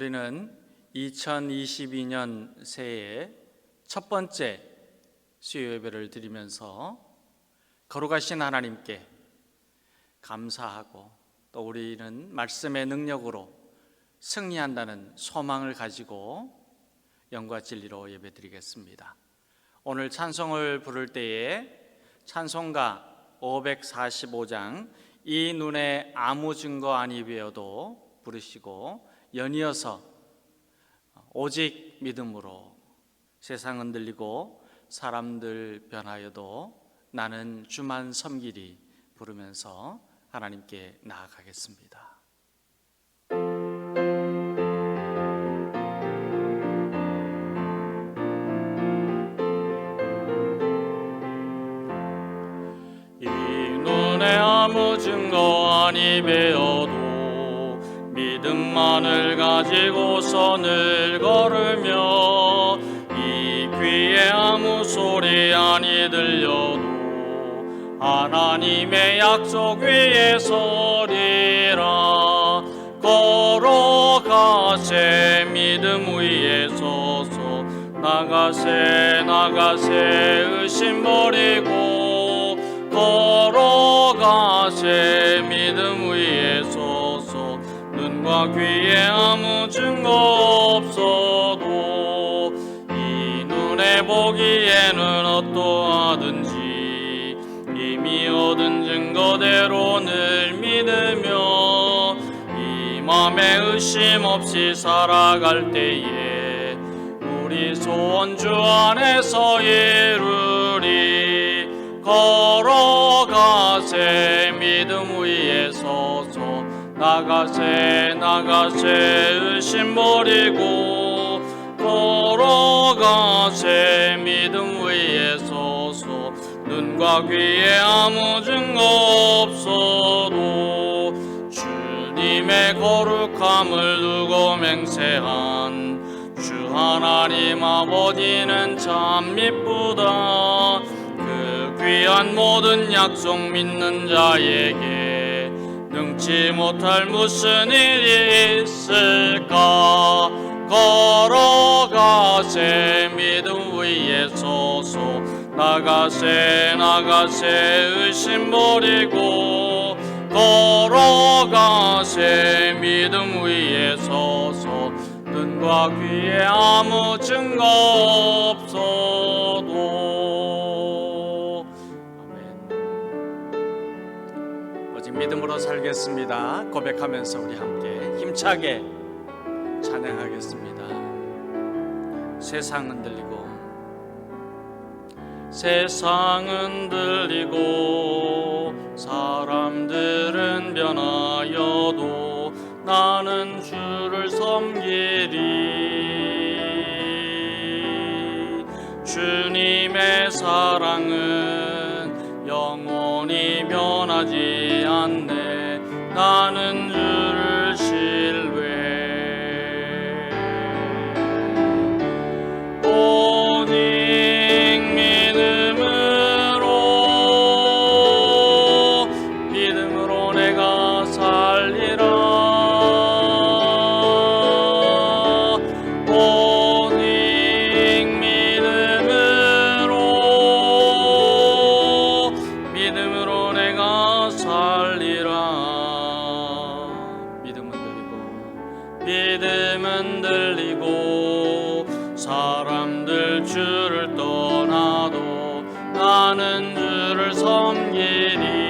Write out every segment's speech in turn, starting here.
우리는 2022년 새해 첫 번째 수요 예배를 드리면서 거룩하신 하나님께 감사하고 또 우리는 말씀의 능력으로 승리한다는 소망을 가지고 영과 진리로 예배 드리겠습니다. 오늘 찬송을 부를 때에 찬송가 545장 이 눈에 아무 증거 아니 되어도 부르시고 연이어서 오직 믿음으로 세상 흔들리고 사람들 변하여도 나는 주만 섬기리 부르면서 하나님께 나아가겠습니다. 이 눈에 아무 증거 아니 배어도 믿음만을 가지고 선을 걸으며 이 귀에 아무 소리 아니 들려도 하나님의 약속 위에 서리라. 걸어가세 믿음 위에 서서 나가세 의심 버리고 걸어가세 믿음 위에 서서 눈과 귀에 아무 증거 없어도 이 눈에 보기에는 어떠하든지 이미 얻은 증거대로 늘 믿으며 이 맘에 의심 없이 살아갈 때에 우리 소원 주 안에서 이루리. 걸어가세 믿음 위에 서서 나가세 의심 버리고 걸어가세 믿음 위에 서서 눈과 귀에 아무 증거 없어도 주님의 거룩함을 두고 맹세한 주 하나님 아버지는 참 미쁘다. 그 귀한 모든 약속 믿는 자에게 능치 못할 무슨 일이 있을까. 걸어가세 믿음 위에 서서 나가세 의심 버리고 걸어가세 믿음 위에 서서 눈과 귀에 아무 증거 없어도. 아멘. 오직 믿음으로 살겠습니다 고백하면서 우리 함께 힘차게 찬양하겠습니다. 세상은 들리고 사람들은 변하여도 나는 주를 섬기리. 주님의 사랑은 영원히 변하지 않네. 나는 주를 신뢰. 믿음으로 내가 살리라. 오직 믿음으로 내가 살리라. 믿음은 들리고 사람들 주를 떠나도 나는 주를 섬기리.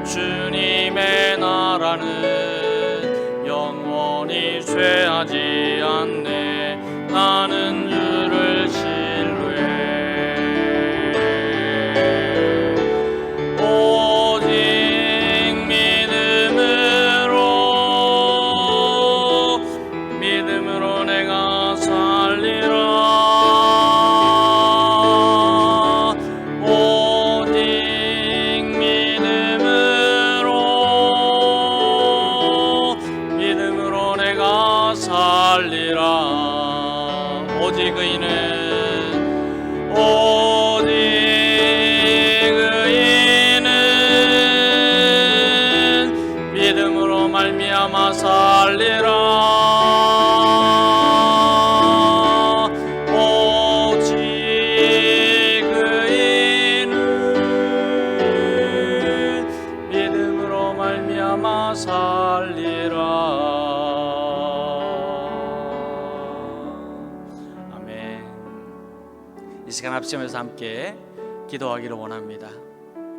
주님의 나라는 영원히 쇠하지 않네. 나는 주를 신뢰. 오직 믿음으로 내가 살리라. 오직 믿음으로 내가 살리라. 오직 의인은 믿음으로 말미암아 이 시간 합심해서 함께 기도하기를 원합니다.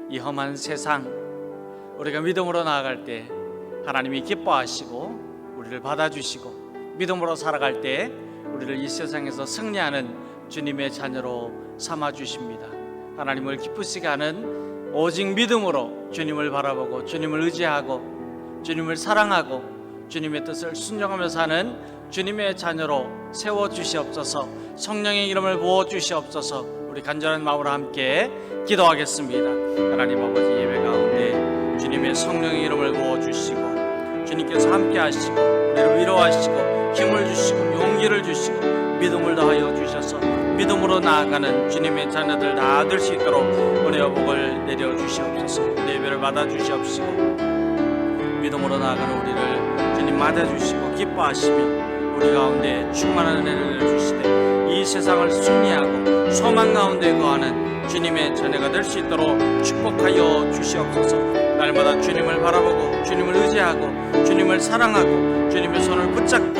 이 험한 세상, 우리가 믿음으로 나아갈 때 하나님이 기뻐하시고 우리를 받아주시고, 믿음으로 살아갈 때 우리를 이 세상에서 승리하는 주님의 자녀로 삼아주십니다. 하나님을 기쁘시게 하는 오직 믿음으로 주님을 바라보고 주님을 의지하고 주님을 사랑하고 주님의 뜻을 순종하며 사는 주님의 자녀로 세워주시옵소서. 성령의 이름을 부어주시옵소서. 우리 간절한 마음으로 함께 기도하겠습니다. 하나님 아버지, 예배 가운데 주님의 성령의 이름을 부어주시고 주님께서 함께 하시고 우리를 위로하시고 힘을 주시고 용기를 주시고 믿음을 더하여 주셔서 믿음으로 나아가는 주님의 자녀들 다 될 수 있도록 은혜와 복을 내려주시옵소서. 우리 예배를 받아주시옵시고 믿음으로 나아가는 우리를 주님 맞아주시고 기뻐하시며 우리 가운데 충만한 은혜를 내려주시되 이 세상을 승리하고 소망 가운데 거하는 주님의 자녀가 될 수 있도록 축복하여 주시옵소서. 날마다 주님을 바라보고 주님을 의지하고 주님을 사랑하고 주님의 손을 붙잡고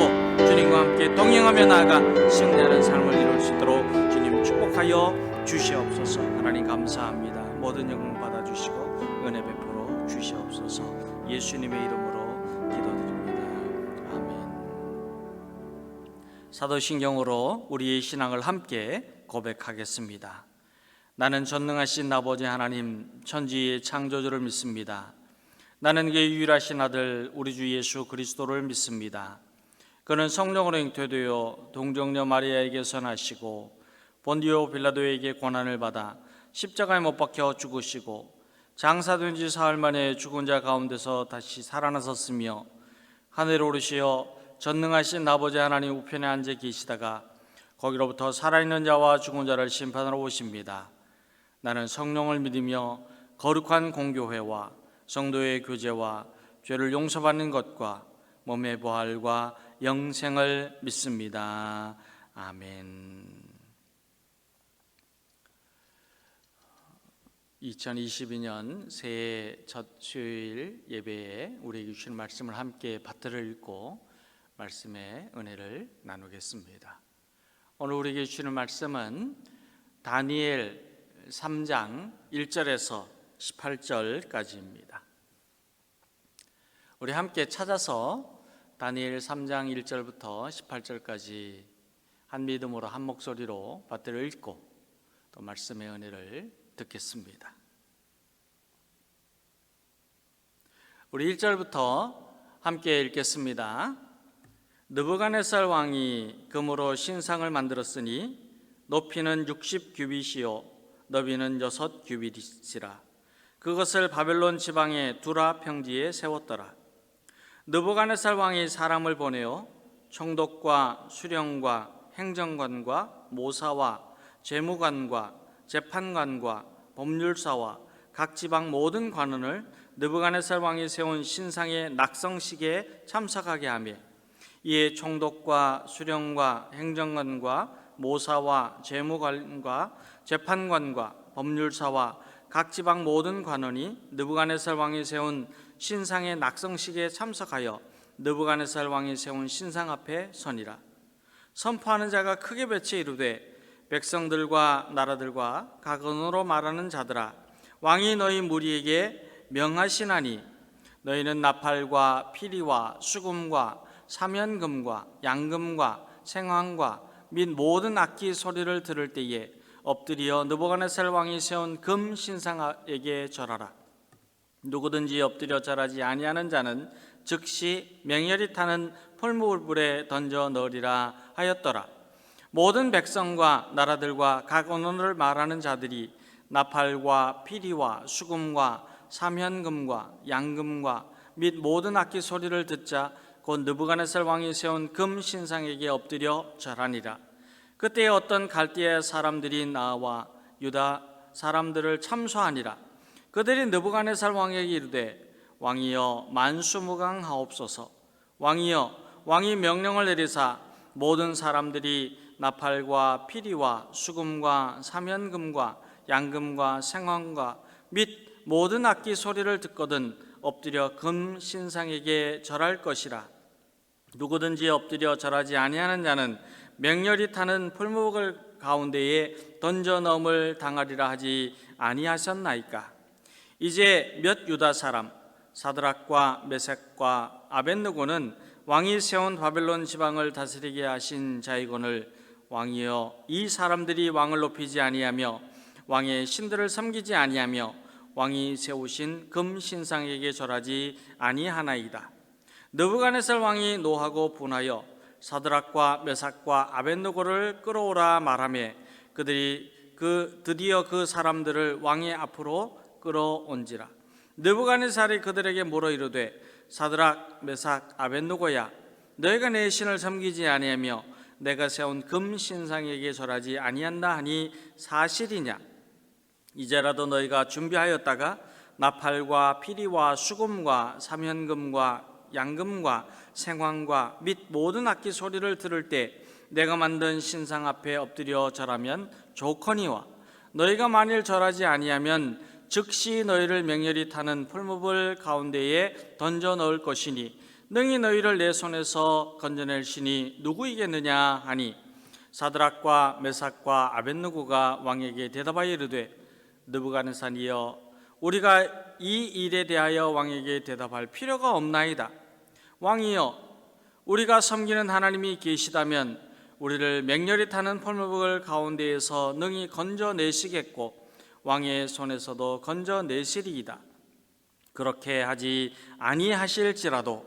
주님과 함께 동행하며 나아가 승리하는 삶을 이룰 수 있도록 주님 축복하여 주시옵소서. 하나님 감사합니다. 모든 영광 받아주시고 은혜 베풀어 주시옵소서. 예수님의 이름으로 기도드립니다. 아멘. 사도신경으로 우리의 신앙을 함께 고백하겠습니다. 나는 전능하신 아버지 하나님, 천지의 창조주를 믿습니다. 나는 그의 유일하신 아들 우리 주 예수 그리스도를 믿습니다. 그는 성령으로 잉태되어 동정녀 마리아에게서 나시고 본디오 빌라도에게 고난을 받아 십자가에 못 박혀 죽으시고 장사된 지 사흘 만에 죽은 자 가운데서 다시 살아나셨으며 하늘에 오르시어 전능하신 아버지 하나님 우편에 앉아 계시다가 거기로부터 살아있는 자와 죽은 자를 심판하러 오십니다. 나는 성령을 믿으며 거룩한 공교회와 성도의 교제와 죄를 용서받는 것과 몸의 부활과 영생을 믿습니다. 아멘. 2022년 새해 첫 수요일 예배에 우리에게 주신 말씀을 함께 받들어 읽고 말씀의 은혜를 나누겠습니다. 오늘 우리에게 주시는 말씀은 다니엘 3장 1절에서 18절까지입니다. 우리 함께 찾아서 다니엘 3장 1절부터 18절까지 한 믿음으로 한 목소리로 받들어 읽고 또 말씀의 은혜를 듣겠습니다. 우리 1절부터 함께 읽겠습니다. 느부갓네살 왕이 금으로 신상을 만들었으니 높이는 60규빗이요 너비는 6규빗이라. 그것을 바벨론 지방의 두라 평지에 세웠더라. 느부갓네살 왕이 사람을 보내어 총독과 수령과 행정관과 모사와 재무관과 재판관과 법률사와 각 지방 모든 관원을 느부갓네살 왕이 세운 신상의 낙성식에 참석하게 하며 이에 총독과 수령과 행정관과 모사와 재무관과 재판관과 법률사와 각 지방 모든 관원이 느부갓네살 왕이 세운 신상의 낙성식에 참석하여 느부갓네살 왕이 세운 신상 앞에 서니라. 선포하는 자가 크게 외쳐 이르되 백성들과 나라들과 각 언어로 말하는 자들아, 왕이 너희 무리에게 명하시나니 너희는 나팔과 피리와 수금과 사면금과 양금과 생황과 및 모든 악기 소리를 들을 때에 엎드려 느부갓네살 왕이 세운 금 신상에게 절하라. 누구든지 엎드려 절하지 아니하는 자는 즉시 맹렬히 타는 풀무불에 던져 넣으리라 하였더라. 모든 백성과 나라들과 각 언어를 말하는 자들이 나팔과 피리와 수금과 사면금과 양금과 및 모든 악기 소리를 듣자 곧 느부갓네살 왕이 세운 금 신상에게 엎드려 절하니라. 그때에 어떤 갈대아 사람들이 나와 유다 사람들을 참소하니라. 그들이 느부갓네살 왕에게 이르되 왕이여 만수무강하옵소서. 왕이여 왕이 명령을 내리사 모든 사람들이 나팔과 피리와 수금과 사면금과 양금과 생황과 및 모든 악기 소리를 듣거든 엎드려 금 신상에게 절할 것이라. 누구든지 엎드려 절하지 아니하는 자는 맹렬히 타는 풀무불 가운데에 던져 넣음을 당하리라 하지 아니하셨나이까. 이제 몇 유다 사람 사드락과 메섹과 아벳느고는 왕이 세운 바벨론 지방을 다스리게 하신 자이거늘 왕이여, 이 사람들이 왕을 높이지 아니하며 왕의 신들을 섬기지 아니하며 왕이 세우신 금 신상에게 절하지 아니하나이다. 느부갓네살 왕이 노하고 분하여 사드락과 메삭과 아벳느고를 끌어오라 말하며 그들이 드디어 그 사람들을 왕의 앞으로 끌어온지라. 느부갓네살이 그들에게 물어 이르되 사드락 메삭 아벳느고야, 너희가 내 신을 섬기지 아니하며 내가 세운 금 신상에게 절하지 아니한다 하니 사실이냐? 이제라도 너희가 준비하였다가 나팔과 피리와 수금과 사면금과 양금과 생황과 및 모든 악기 소리를 들을 때 내가 만든 신상 앞에 엎드려 절하면 좋거니와, 너희가 만일 절하지 아니하면 즉시 너희를 맹렬히 타는 풀무불 가운데에 던져 넣을 것이니 능히 너희를 내 손에서 건져낼 신이 누구이겠느냐 하니, 사드락과 메삭과 아벳느고가 왕에게 대답하여 이르되 느부갓네살이여, 우리가 이 일에 대하여 왕에게 대답할 필요가 없나이다. 왕이여, 우리가 섬기는 하나님이 계시다면 우리를 맹렬히 타는 풀무불 가운데에서 능히 건져내시겠고 왕의 손에서도 건져내시리이다. 그렇게 하지 아니하실지라도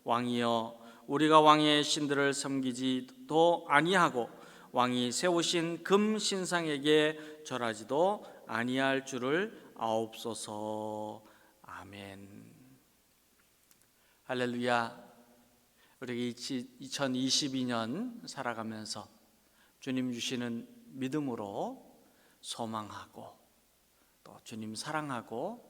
왕이여, 우리가 왕의 신들을 섬기지도 아니하고 왕이 세우신 금 신상에게 절하지도 아니할 줄을 아옵소서. 아멘. 할렐루야. 우리 2022년 살아가면서 주님 주시는 믿음으로 소망하고 또 주님 사랑하고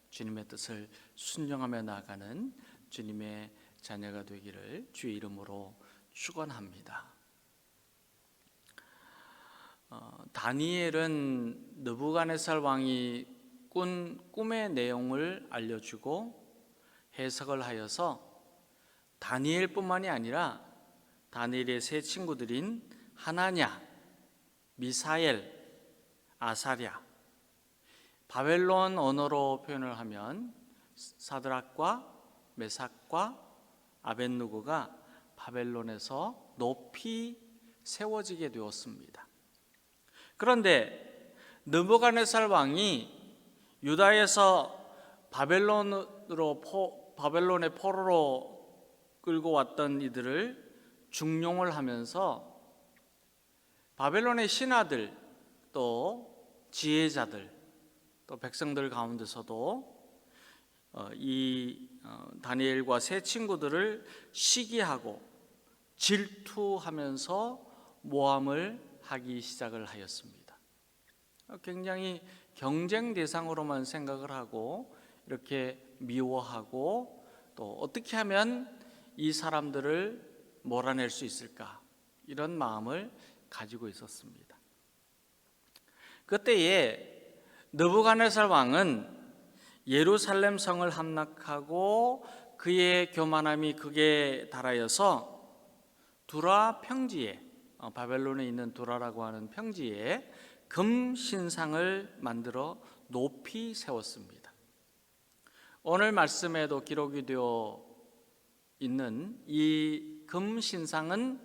주님의 뜻을 순종하며 나아가는 주님의 자녀가 되기를 주의 이름으로 축원합니다. 다니엘은 느부갓네살 왕이 꾼 꿈의 내용을 알려주고 해석을 하여서 다니엘뿐만이 아니라 다니엘의 세 친구들인 하나냐, 미사엘, 아사랴, 바벨론 언어로 표현을 하면 사드락과 메삭과 아벳느고가 바벨론에서 높이 세워지게 되었습니다. 그런데 느부갓네살 왕이 유다에서 바벨론의 포로로 끌고 왔던 이들을 중용을 하면서 바벨론의 신하들 또 지혜자들 또 백성들 가운데서도 다니엘과 세 친구들을 시기하고 질투하면서 모함을 하기 시작을 하였습니다. 굉장히 경쟁 대상으로만 생각을 하고 이렇게 미워하고 또 어떻게 하면 이 사람들을 몰아낼 수 있을까, 이런 마음을 가지고 있었습니다. 그때에 느부갓네살 왕은 예루살렘 성을 함락하고 그의 교만함이 극에 달하여서 두라 평지에, 바벨론에 있는 두라라고 하는 평지에 금 신상을 만들어 높이 세웠습니다. 오늘 말씀에도 기록이 되어 있는 이 금 신상은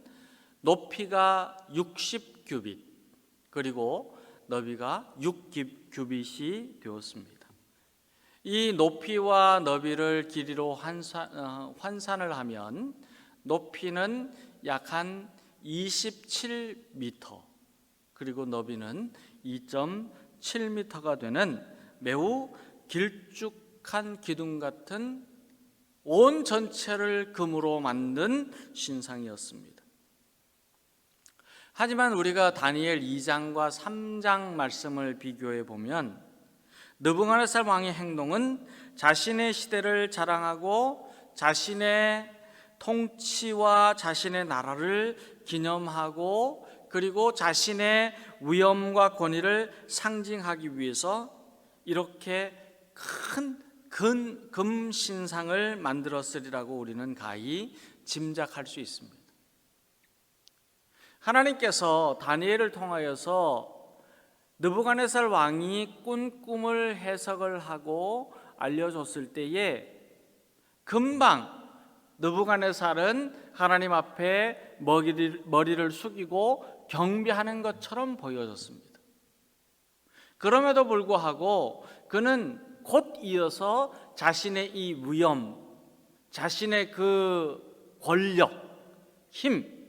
높이가 60규빗 그리고 너비가 6규빗이 되었습니다. 이 높이와 너비를 길이로 환산을 하면 높이는 약 한 27m 그리고 너비는 2.7m가 되는 매우 길쭉한 기둥 같은 온 전체를 금으로 만든 신상이었습니다. 하지만 우리가 다니엘 2장과 3장 말씀을 비교해 보면 느부갓네살 왕의 행동은 자신의 시대를 자랑하고 자신의 통치와 자신의 나라를 기념하고 그리고 자신의 위엄과 권위를 상징하기 위해서 이렇게 큰 금 신상을 만들었으리라고 우리는 가히 짐작할 수 있습니다. 하나님께서 다니엘을 통하여서 느부갓네살 왕이 꾼 꿈을 해석을 하고 알려줬을 때에 금방 느부갓네살은 하나님 앞에 머리를 숙이고 경배하는 것처럼 보여졌습니다. 그럼에도 불구하고 그는 곧 이어서 자신의 이 위엄, 자신의 그 권력, 힘,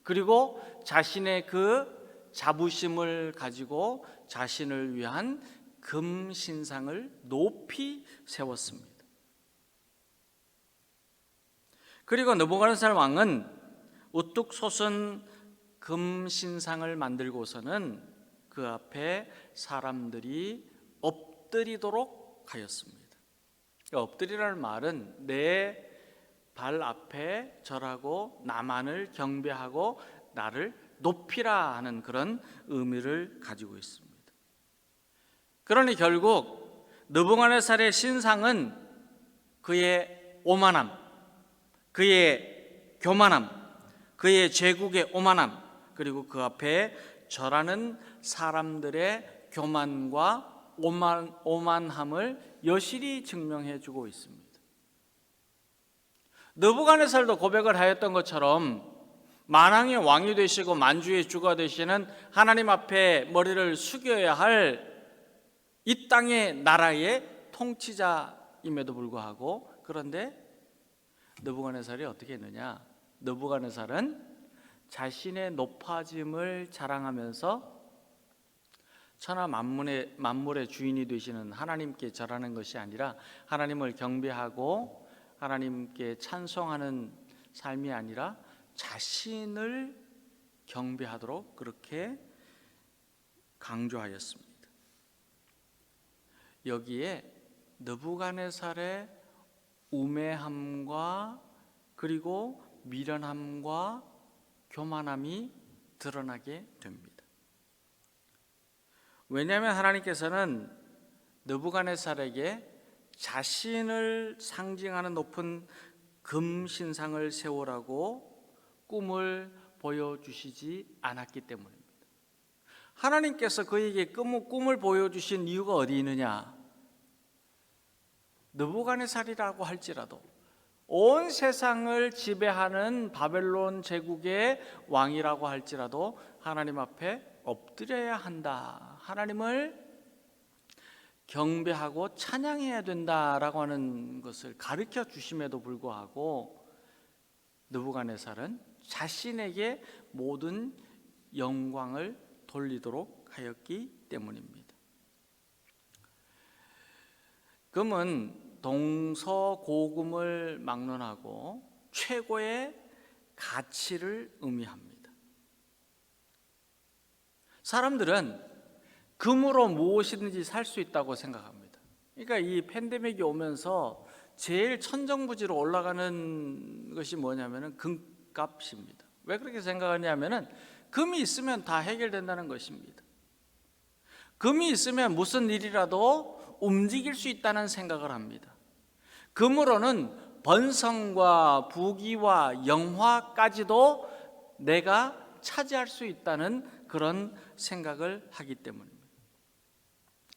그리고 자신의 그 자부심을 가지고 자신을 위한 금신상을 높이 세웠습니다. 그리고 느부갓네살 왕은 우뚝 솟은 금신상을 만들고서는 그 앞에 사람들이 엎드리도록 하였습니다. 엎드리라는 말은 내 발 앞에 절하고 나만을 경배하고 나를 높이라 하는 그런 의미를 가지고 있습니다. 그러니 결국 느부갓네살의 신상은 그의 오만함, 그의 교만함, 그의 제국의 오만함, 그리고 그 앞에 절하는 사람들의 교만과 오만함을 여실히 증명해 주고 있습니다. 느부갓네살도 고백을 하였던 것처럼 만왕의 왕이 되시고 만주의 주가 되시는 하나님 앞에 머리를 숙여야 할 이 땅의 나라의 통치자임에도 불구하고, 그런데 느부갓네살이 어떻게 했느냐? 느부갓네살은 자신의 높아짐을 자랑하면서 천하 만물의 주인이 되시는 하나님께 절하는 것이 아니라, 하나님을 경배하고 하나님께 찬송하는 삶이 아니라 자신을 경배하도록 그렇게 강조하였습니다. 여기에 느부갓네살의 우매함과 그리고 미련함과 교만함이 드러나게 됩니다. 왜냐하면 하나님께서는 느부갓네살에게 자신을 상징하는 높은 금신상을 세우라고 꿈을 보여주시지 않았기 때문입니다. 하나님께서 그에게 꿈을 보여주신 이유가 어디 있느냐? 느부갓네살이라고 할지라도 온 세상을 지배하는 바벨론 제국의 왕이라고 할지라도 하나님 앞에 엎드려야 한다, 하나님을 경배하고 찬양해야 된다라고 하는 것을 가르쳐 주심에도 불구하고 느부갓네살은 자신에게 모든 영광을 돌리도록 하였기 때문입니다. 금은 동서고금을 막론하고 최고의 가치를 의미합니다. 사람들은 금으로 무엇이든지 살 수 있다고 생각합니다. 그러니까 이 팬데믹이 오면서 제일 천정부지로 올라가는 것이 뭐냐면은 금값입니다. 왜 그렇게 생각하냐면은 금이 있으면 다 해결된다는 것입니다. 금이 있으면 무슨 일이라도 움직일 수 있다는 생각을 합니다. 금으로는 번성과 부귀와 영화까지도 내가 차지할 수 있다는 그런 생각을 하기 때문입니다.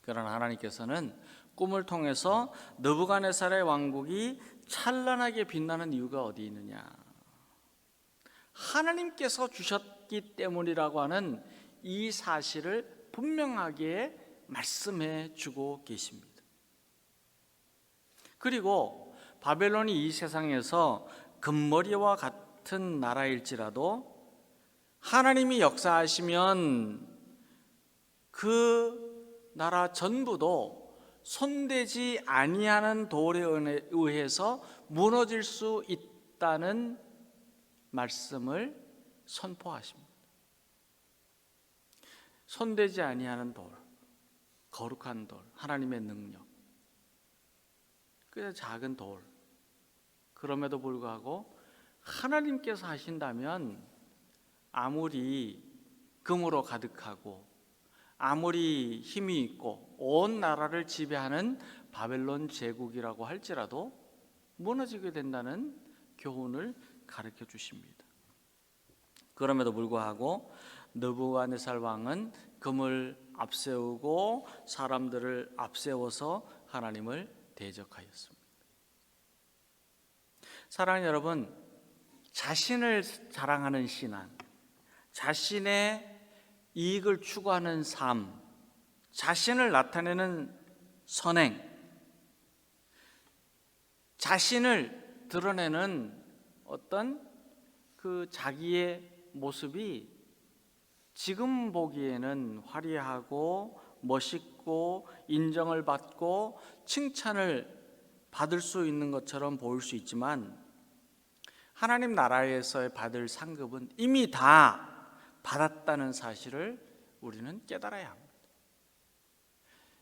그러나 하나님께서는 꿈을 통해서 느부갓네살의 왕국이 찬란하게 빛나는 이유가 어디 있느냐? 하나님께서 주셨기 때문이라고 하는 이 사실을 분명하게 말씀해 주고 계십니다. 그리고 바벨론이 이 세상에서 금머리와 같은 나라일지라도 하나님이 역사하시면 그 나라 전부도 손대지 아니하는 돌에 의해서 무너질 수 있다는 말씀을 선포하십니다. 손대지 아니하는 돌, 거룩한 돌, 하나님의 능력. 그래서 작은 돌. 그럼에도 불구하고 하나님께서 하신다면 아무리 금으로 가득하고 아무리 힘이 있고 온 나라를 지배하는 바벨론 제국이라고 할지라도 무너지게 된다는 교훈을 가르쳐 주십니다. 그럼에도 불구하고 느부갓네살 왕은 금을 앞세우고 사람들을 앞세워서 하나님을 대적하였습니다. 사랑하는 여러분, 자신을 자랑하는 신앙, 자신의 이익을 추구하는 삶, 자신을 나타내는 선행, 자신을 드러내는 어떤 그 자기의 모습이 지금 보기에는 화려하고 멋있고 인정을 받고 칭찬을 받을 수 있는 것처럼 보일 수 있지만 하나님 나라에서 받을 상급은 이미 다 받았다는 사실을 우리는 깨달아야 합니다.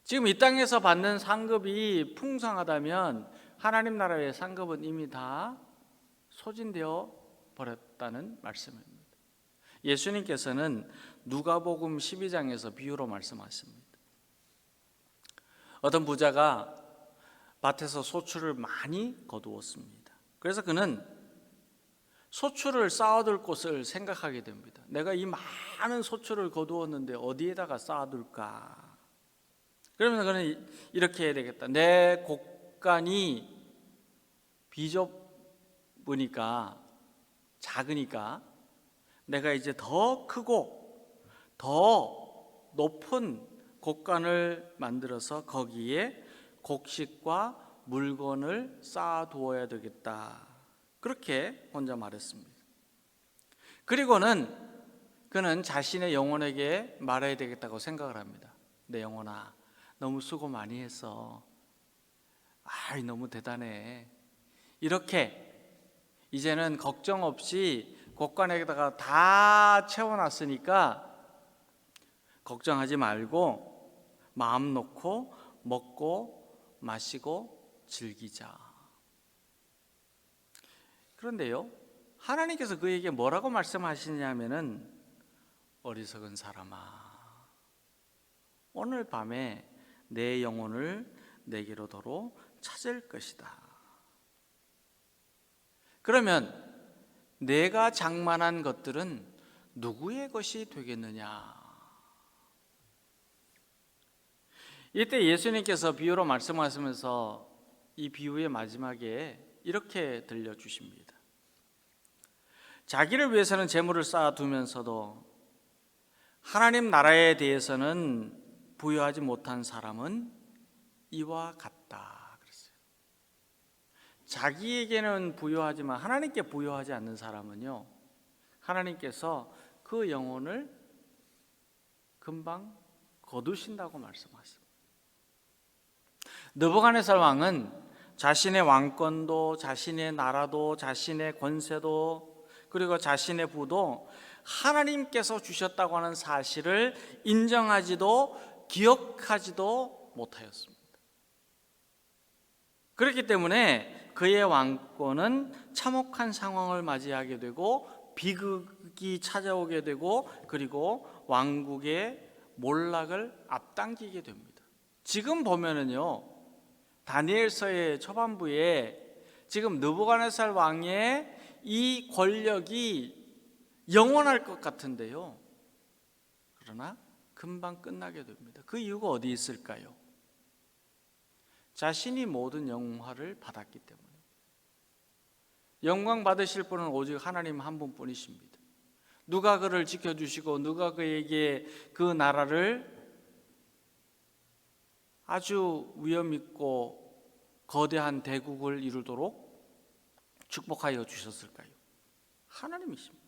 지금 이 땅에서 받는 상급이 풍성하다면 하나님 나라의 상급은 이미 다 소진되어 버렸다는 말씀입니다. 예수님께서는 누가복음 12장에서 비유로 말씀하십니다. 어떤 부자가 밭에서 소출을 많이 거두었습니다. 그래서 그는 소출을 쌓아둘 곳을 생각하게 됩니다. 내가 이 많은 소출을 거두었는데 어디에다가 쌓아둘까? 그러면 그는 이렇게 해야 되겠다. 내 곡간이 비좁으니까, 작으니까 내가 이제 더 크고 더 높은 곡간을 만들어서 거기에 곡식과 물건을 쌓아두어야 되겠다. 그렇게 혼자 말했습니다. 그리고는 그는 자신의 영혼에게 말해야 되겠다고 생각을 합니다. 내 영혼아, 너무 수고 많이 했어. 너무 대단해. 이렇게 이제는 걱정 없이 곡간에다가 다 채워놨으니까 걱정하지 말고 마음 놓고 먹고 마시고 즐기자. 그런데요, 하나님께서 그에게 뭐라고 말씀하시냐면은 어리석은 사람아, 오늘 밤에 내 영혼을 내게로 도로 찾을 것이다. 그러면 내가 장만한 것들은 누구의 것이 되겠느냐? 이때 예수님께서 비유로 말씀하시면서 이 비유의 마지막에 이렇게 들려주십니다. 자기를 위해서는 재물을 쌓아두면서도 하나님 나라에 대해서는 부여하지 못한 사람은 이와 같다 그랬어요. 자기에게는 부여하지만 하나님께 부여하지 않는 사람은요, 하나님께서 그 영혼을 금방 거두신다고 말씀하셨습니다. 느부갓네살 왕은 자신의 왕권도, 자신의 나라도, 자신의 권세도, 그리고 자신의 부도 하나님께서 주셨다고 하는 사실을 인정하지도 기억하지도 못하였습니다. 그렇기 때문에 그의 왕권은 참혹한 상황을 맞이하게 되고 비극이 찾아오게 되고 그리고 왕국의 몰락을 앞당기게 됩니다. 지금 보면은요, 다니엘서의 초반부에 지금 느부갓네살 왕의 이 권력이 영원할 것 같은데요, 그러나 금방 끝나게 됩니다. 그 이유가 어디 있을까요? 자신이 모든 영화를 받았기 때문에. 영광 받으실 분은 오직 하나님 한 분뿐이십니다. 누가 그를 지켜주시고 누가 그에게 그 나라를 아주 위엄 있고 거대한 대국을 이루도록 축복하여 주셨을까요? 하나님이십니다.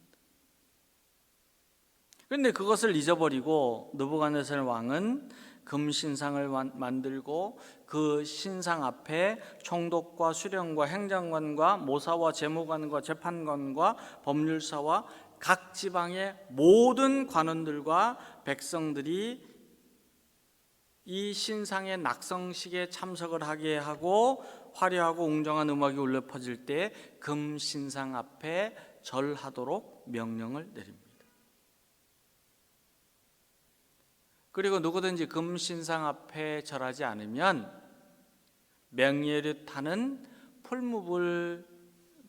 그런데 그것을 잊어버리고 느부갓네살 왕은 금신상을 만들고 그 신상 앞에 총독과 수령과 행정관과 모사와 재무관과 재판관과 법률사와 각 지방의 모든 관원들과 백성들이 이 신상의 낙성식에 참석을 하게 하고 화려하고 웅장한 음악이 울려 퍼질 때 금신상 앞에 절하도록 명령을 내립니다. 그리고 누구든지 금신상 앞에 절하지 않으면 맹예를 타는 풀무불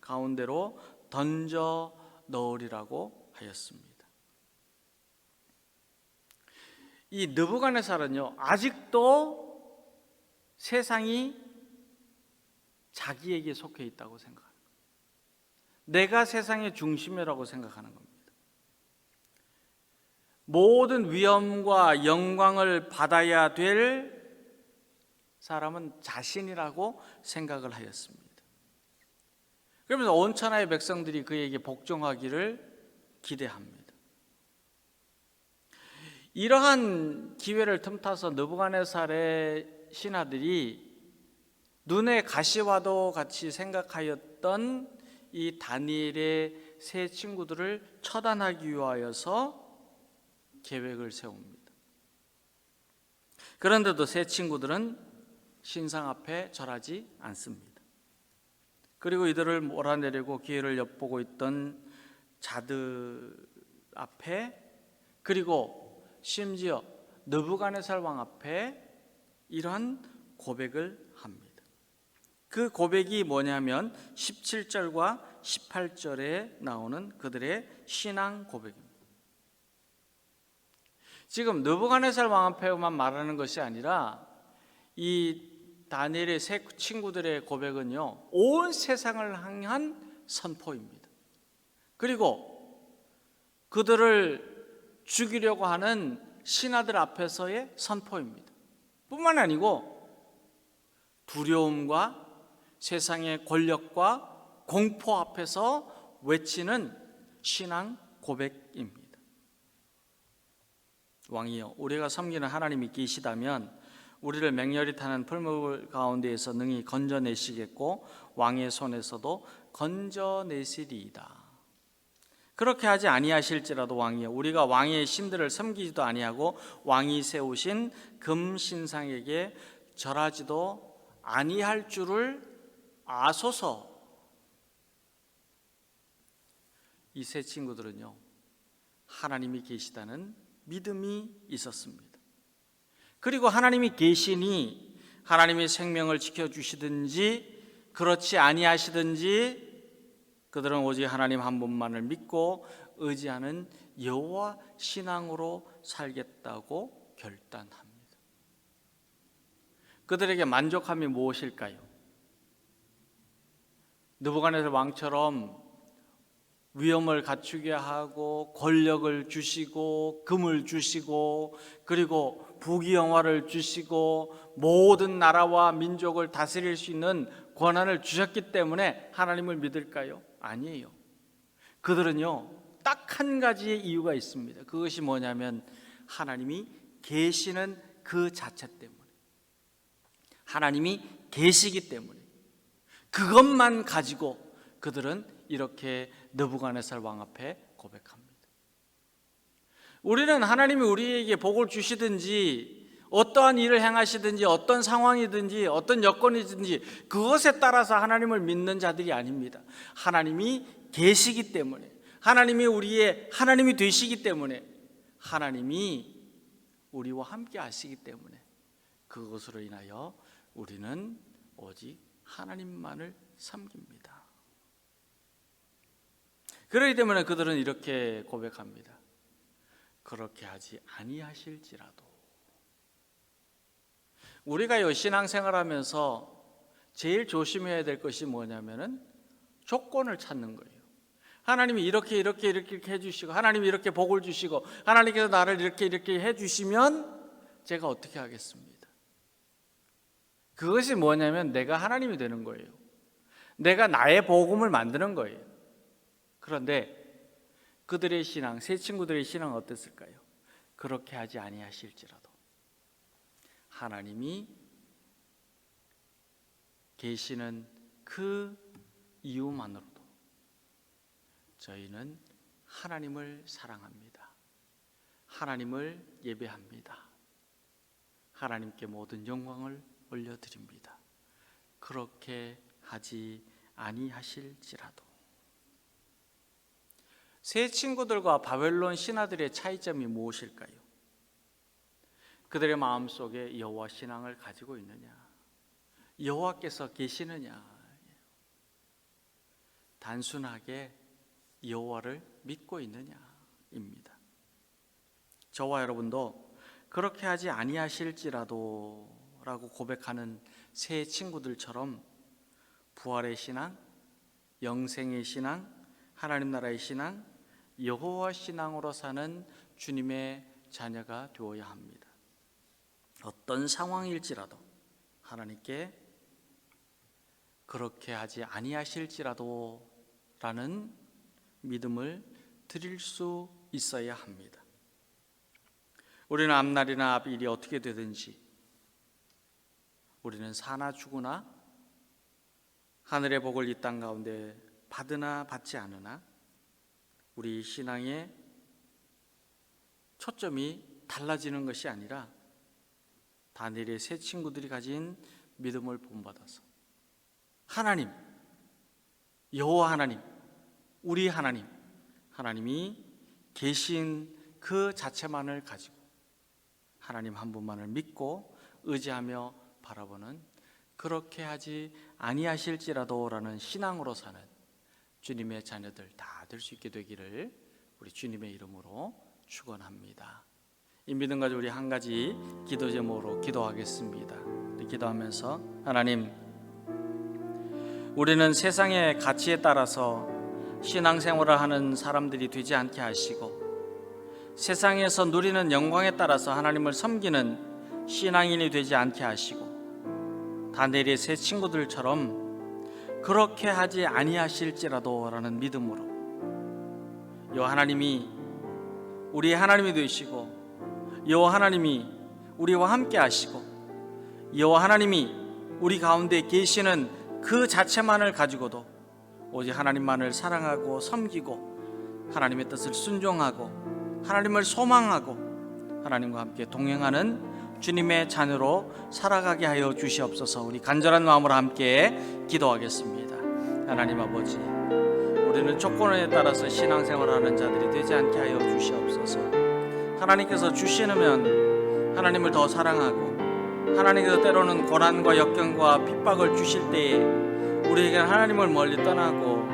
가운데로 던져 넣으리라고 하였습니다. 이 느부갓네살은요, 아직도 세상이 자기에게 속해 있다고 생각합니다. 내가 세상의 중심이라고 생각하는 겁니다. 모든 위엄과 영광을 받아야 될 사람은 자신이라고 생각을 하였습니다. 그러면서 온 천하의 백성들이 그에게 복종하기를 기대합니다. 이러한 기회를 틈타서 느부갓네살의 신하들이 눈에 가시와도 같이 생각하였던 이 다니엘의 세 친구들을 처단하기 위하여서 계획을 세웁니다. 그런데도 세 친구들은 신상 앞에 절하지 않습니다. 그리고 이들을 몰아내려고 기회를 엿보고 있던 자들 앞에, 그리고 심지어 느부갓네살 왕 앞에 이러한 고백을 합니다. 그 고백이 뭐냐면 17절과 18절에 나오는 그들의 신앙 고백입니다. 지금 느부갓네살 왕 앞에만 말하는 것이 아니라 이 다니엘의 세 친구들의 고백은요, 온 세상을 향한 선포입니다. 그리고 그들을 죽이려고 하는 신하들 앞에서의 선포입니다. 뿐만 아니고 두려움과 세상의 권력과 공포 앞에서 외치는 신앙 고백입니다. 왕이여, 우리가 섬기는 하나님이 계시다면 우리를 맹렬히 타는 풀물 가운데에서 능히 건져내시겠고 왕의 손에서도 건져내시리이다. 그렇게 하지 아니하실지라도 왕이여, 우리가 왕의 신들을 섬기지도 아니하고 왕이 세우신 금신상에게 절하지도 아니할 줄을 아소서. 이 세 친구들은요, 하나님이 계시다는 믿음이 있었습니다. 그리고 하나님이 계시니 하나님의 생명을 지켜주시든지 그렇지 아니하시든지 그들은 오직 하나님 한 분만을 믿고 의지하는 여호와 신앙으로 살겠다고 결단합니다. 그들에게 만족함이 무엇일까요? 느부갓네살 왕처럼 위엄을 갖추게 하고 권력을 주시고 금을 주시고 그리고 부귀영화를 주시고 모든 나라와 민족을 다스릴 수 있는 권한을 주셨기 때문에 하나님을 믿을까요? 아니에요. 그들은요, 딱 한 가지의 이유가 있습니다. 그것이 뭐냐면 하나님이 계시는 그 자체 때문에, 하나님이 계시기 때문에, 그것만 가지고 그들은 이렇게 느부갓네살 왕 앞에 고백합니다. 우리는 하나님이 우리에게 복을 주시든지 어떠한 일을 행하시든지 어떤 상황이든지 어떤 여건이든지 그것에 따라서 하나님을 믿는 자들이 아닙니다. 하나님이 계시기 때문에, 하나님이 우리의 하나님이 되시기 때문에, 하나님이 우리와 함께 하시기 때문에 그것으로 인하여 우리는 오직 하나님만을 섬깁니다. 그렇기 때문에 그들은 이렇게 고백합니다. 그렇게 하지 아니하실지라도. 우리가요, 신앙생활하면서 제일 조심해야 될 것이 뭐냐면은 조건을 찾는 거예요. 하나님이 이렇게 해주시고, 하나님이 이렇게 복을 주시고, 하나님께서 나를 이렇게 해주시면 제가 어떻게 하겠습니다. 그것이 뭐냐면 내가 하나님이 되는 거예요. 내가 나의 복음을 만드는 거예요. 그런데 그들의 신앙, 세 친구들의 신앙은 어땠을까요? 그렇게 하지 아니하실지라도 하나님이 계시는 그 이유만으로도 저희는 하나님을 사랑합니다. 하나님을 예배합니다. 하나님께 모든 영광을 올려드립니다. 그렇게 하지 아니하실지라도. 세 친구들과 바벨론 신하들의 차이점이 무엇일까요? 그들의 마음속에 여호와 신앙을 가지고 있느냐, 여호와께서 계시느냐, 단순하게 여호와를 믿고 있느냐. 저와 여러분도 그렇게 하지 아니하실지라도 라고 고백하는 새 친구들처럼 부활의 신앙, 영생의 신앙, 하나님 나라의 신앙, 여호와 신앙으로 사는 주님의 자녀가 되어야 합니다. 어떤 상황일지라도 하나님께 그렇게 하지 아니하실지라도 라는 믿음을 드릴 수 있어야 합니다. 우리는 앞날이나 앞일이 어떻게 되든지 우리는 사나 죽으나 하늘의 복을 이 땅 가운데 받으나 받지 않으나 우리 신앙의 초점이 달라지는 것이 아니라 다니엘의 세 친구들이 가진 믿음을 본받아서 하나님, 여호와 하나님, 우리 하나님, 하나님이 계신 그 자체만을 가지고 하나님 한 분만을 믿고 의지하며 바라보는 그렇게 하지 아니하실지라도 라는 신앙으로 사는 주님의 자녀들 다 될 수 있게 되기를 우리 주님의 이름으로 축원합니다. 이 믿음 가지고 우리 한 가지 기도 제목으로 기도하겠습니다. 우리 기도하면서 하나님, 우리는 세상의 가치에 따라서 신앙생활을 하는 사람들이 되지 않게 하시고 세상에서 누리는 영광에 따라서 하나님을 섬기는 신앙인이 되지 않게 하시고 다니엘의 세 친구들처럼 그렇게 하지 아니하실지라도 라는 믿음으로 여호와 하나님이 우리의 하나님이 되시고 여호와 하나님이 우리와 함께 하시고 여호와 하나님이 우리 가운데 계시는 그 자체만을 가지고도 오직 하나님만을 사랑하고 섬기고 하나님의 뜻을 순종하고 하나님을 소망하고 하나님과 함께 동행하는 주님의 자녀로 살아가게 하여 주시옵소서. 우리 간절한 마음으로 함께 기도하겠습니다. 하나님 아버지, 우리는 조건에 따라서 신앙생활하는 자들이 되지 않게 하여 주시옵소서. 하나님께서 주시면 하나님을 더 사랑하고 하나님께서 때로는 고난과 역경과 핍박을 주실 때에 우리에게는 하나님을 멀리 떠나고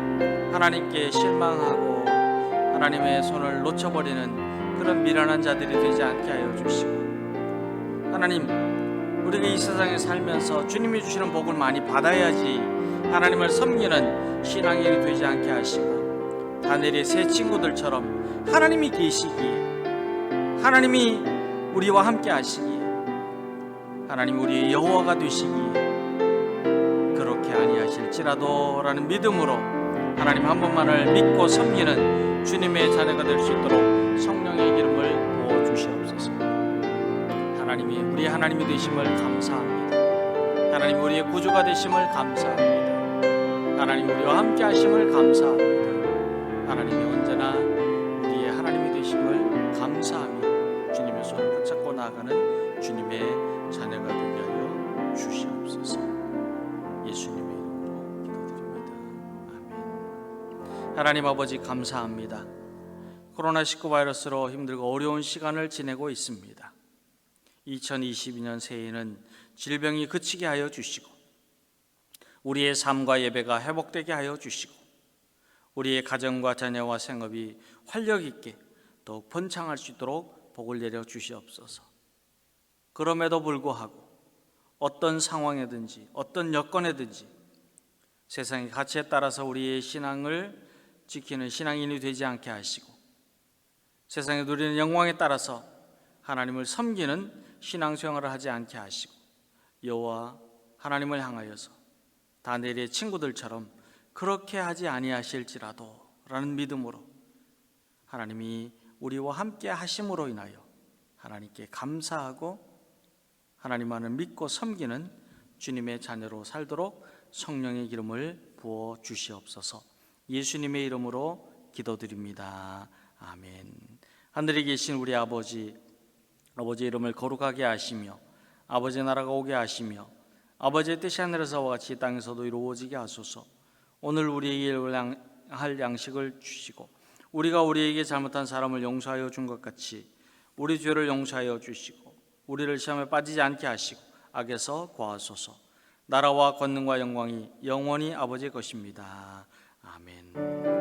하나님께 실망하고 하나님의 손을 놓쳐버리는 그런 미련한 자들이 되지 않게 하여 주시고 하나님, 우리가 이 세상에 살면서 주님이 주시는 복을 많이 받아야지 하나님을 섬기는 신앙인이 되지 않게 하시고 다니엘의 세 친구들처럼 하나님이 계시기에 하나님이 우리와 함께 하시기에 하나님 우리의 여호와가 되시기에 그렇게 아니하실지라도 라는 믿음으로 하나님 한 분만을 믿고 섬기는 주님의 자녀가 될 수 있도록 성령의 기름을 부어주시옵소서. 하나님이 우리 하나님이 되심을 감사합니다. 하나님 우리의 구주가 되심을 감사합니다. 하나님 우리와 함께 하심을 감사합니다. 하나님이 언제나 우리의 하나님이 되심을 감사하며 주님의 손을 붙잡고 나아가는 주님의 자녀가 되게 하여 주시옵소서. 예수님의 이름으로 기도드립니다. 아멘. 하나님 아버지 감사합니다. 코로나19 바이러스로 힘들고 어려운 시간을 지내고 있습니다. 2022년 새해에는 질병이 그치게 하여 주시고 우리의 삶과 예배가 회복되게 하여 주시고 우리의 가정과 자녀와 생업이 활력 있게 더욱 번창할 수 있도록 복을 내려 주시옵소서. 그럼에도 불구하고 어떤 상황이든지 어떤 여건이든지 세상의 가치에 따라서 우리의 신앙을 지키는 신앙인이 되지 않게 하시고 세상에 누리는 영광에 따라서 하나님을 섬기는 신앙생활을 하지 않게 하시고 여호와 하나님을 향하여서 다니엘의 친구들처럼 그렇게 하지 아니하실지라도 라는 믿음으로 하나님이 우리와 함께 하심으로 인하여 하나님께 감사하고 하나님만을 믿고 섬기는 주님의 자녀로 살도록 성령의 기름을 부어 주시옵소서. 예수님의 이름으로 기도드립니다. 아멘. 하늘에 계신 우리 아버지, 아버지의 이름을 거룩하게 하시며 아버지의 나라가 오게 하시며 아버지의 뜻이 하늘에서와 같이 땅에서도 이루어지게 하소서. 오늘 우리에게 할 양식을 주시고 우리가 우리에게 잘못한 사람을 용서하여 준 것 같이 우리 죄를 용서하여 주시고 우리를 시험에 빠지지 않게 하시고 악에서 구하소서. 나라와 권능과 영광이 영원히 아버지의 것입니다. 아멘.